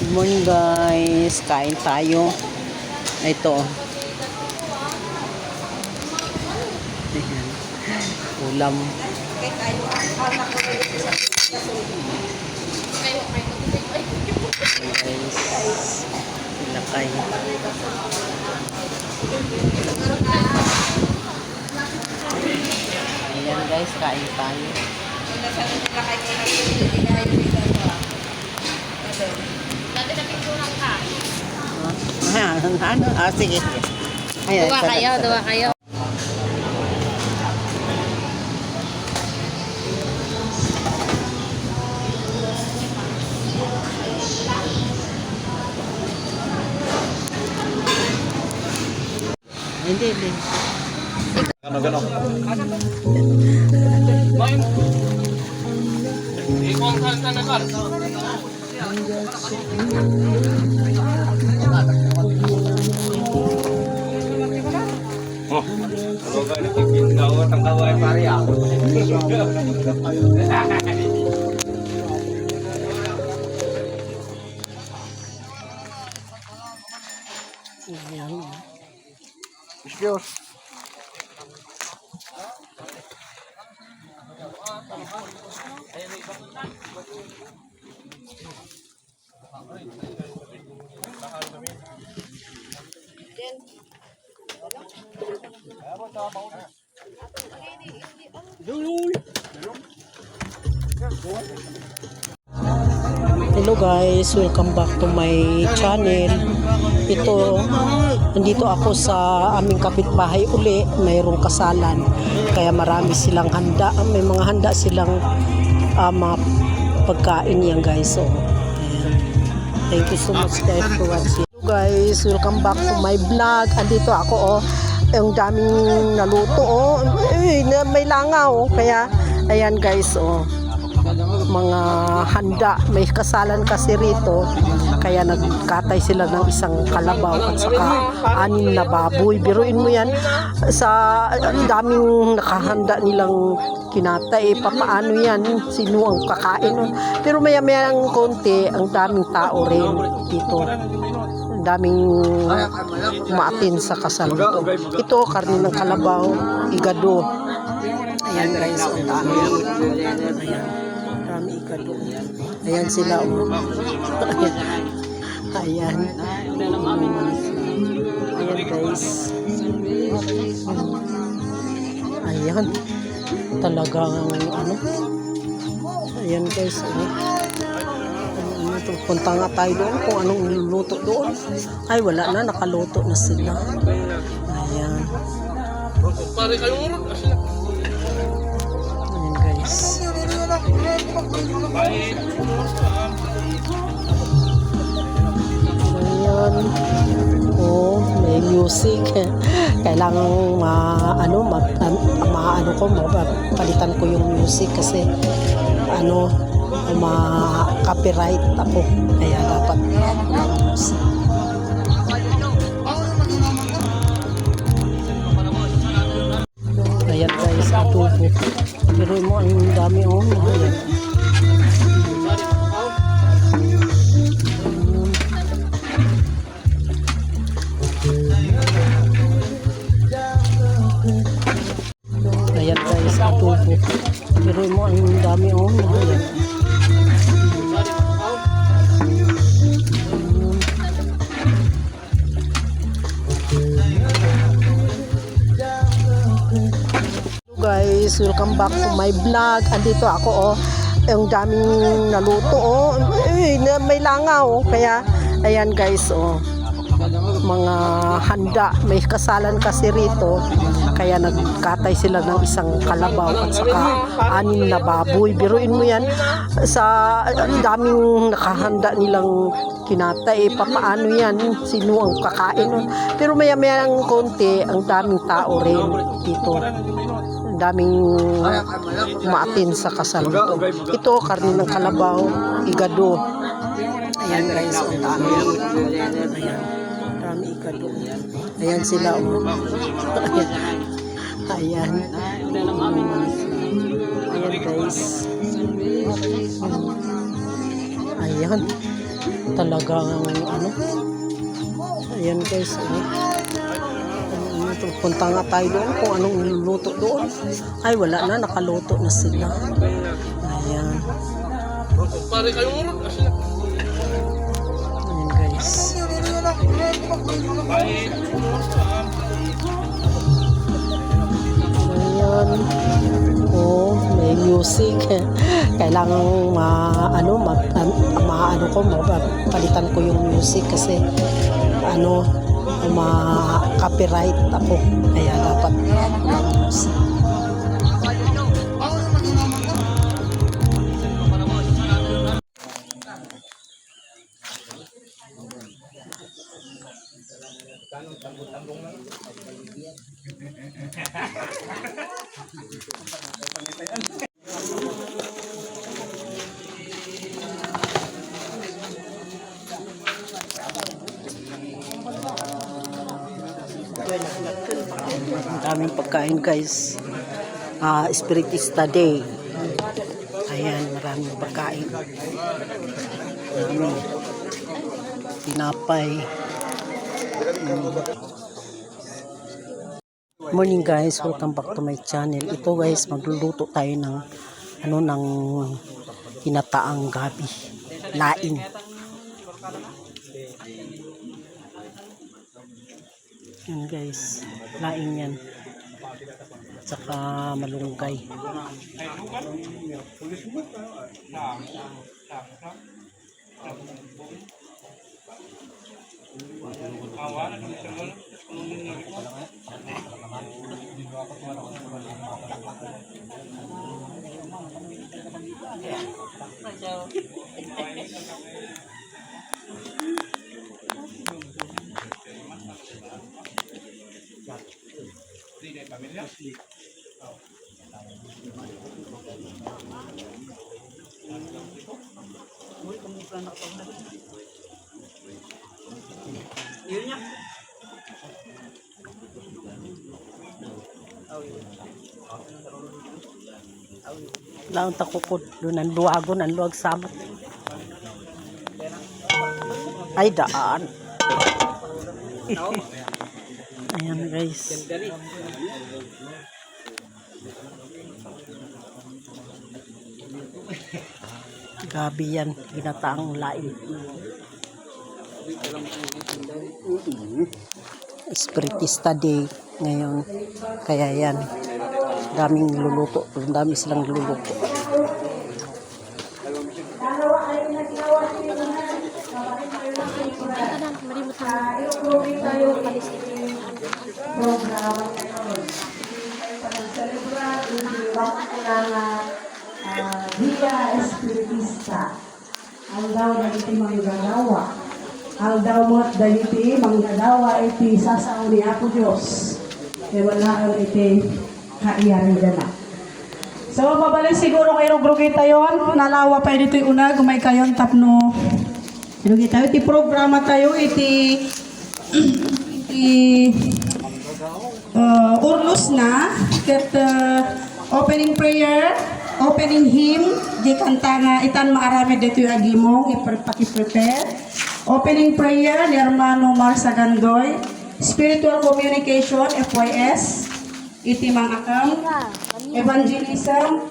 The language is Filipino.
Good morning guys, kain tayo. Ito. Ayan. Ulam. Guys, ilakay. Ayan guys, kain tayo. Ano? Sige. Ayan, Dua kayo. Hindi. Gano. Main. Ikong kanta na kar. Oh, kalau gak ada bikin gawa tanggawa pare aku. Istiyor. Hello guys, welcome back to my channel. Ito, nandito ako sa aming kapitbahay uli. Mayroong kasalan, kaya marami silang handa. May mga handa silang mga pagkain yan guys. So, ayan. Thank you so much guys for watching. Hello guys, welcome back to my vlog. Andito ako yung daming naluto may langaw. Kaya ayan guys mga handa, may kasalan kasi rito, kaya nagkatay sila ng isang kalabaw at saka 6 na baboy. Biruin mo yan, sa daming nakahanda nilang kinatay, papaano yan, sino ang kakain. Pero maya ang konti, ang daming tao rin dito, ang daming umaatin sa kasal dito. Ito karne ng kalabaw, igado. Ayan guys, ang dami. Ayan, ikado. Ayan sila. Ayan. Ayan guys. Ayan. Talagang ano. Ayan guys. Punta nga tayo doon kung anong niluluto doon. Ay wala na, nakaluto na sila. Ayan. Ayan guys. Ayan. May music. Kailangan palitan ko yung music kasi ma-copyright ako. Kaya dapat music. Ayan guys, adobo. Pero mo ang dami ayan. Ayan guys, adobo. Pero mo ang dami ayan. Guys, welcome back to my vlog. Andito ako yung daming naluto may langaw. Kaya ayan guys mga handa, may kasalan kasi rito, kaya nagkatay sila ng isang kalabaw at saka 6 na baboy. Biruin mo yan, sa daming nakahanda nilang kinatay, papaano yan, sino ang kakain. Pero maya ang konti, ang daming tao rin dito, daming umaatin sa kasal dito. Ito karne ng kalabaw, igado. Ayan guys, ang dami. Ayan, dami igado. Ayan sila. Ayan. Ayan guys. Ayan. Talagang ano. Ayan guys. Punta nga tayo doon kung anong niluluto doon. Ay, wala na. Nakaluto na sila. Ayan. Ayan guys. Ayan. Oh, may music. Kailangan palitan ko yung music kasi ma-copyright ako. Kaya dapat ng music. Ang daming pagkain guys. Spiritista Day. Ayan, maraming pagkain. Maraming tinapay. Morning guys, welcome back to my channel. Ito guys, magluluto tayo ng ng tinataang gabi. Laing. Yan guys, laing yan. Saka malunggay. Laon takukod doon ang luwagon, ang luwag samot. Ay daan. Ayan guys. Gabi yan, ginataang laing. Spiritista Day ngayon. Kaya yan, daming luluto. Dami silang luluto. Dia Espiritista. Aldaw na iti manggagawa. Aldaw mo't da iti manggagawa iti sasaw ni Apo Diyos. E wala iti kaiyari dyan na. So, mabalik siguro kayo grugita yon. Nalawa pa dito yung una. Gumay kayon tapno. Grugita iti programa tayo. Iti urlos na. Ket opening prayer. Opening hymn, di kanta nga itan maarami dito yung agimong, ipaki-prepare. Opening prayer, ni Hermano Marsa Gandoy. Spiritual communication, FYS, iti mang akam. Evangelism,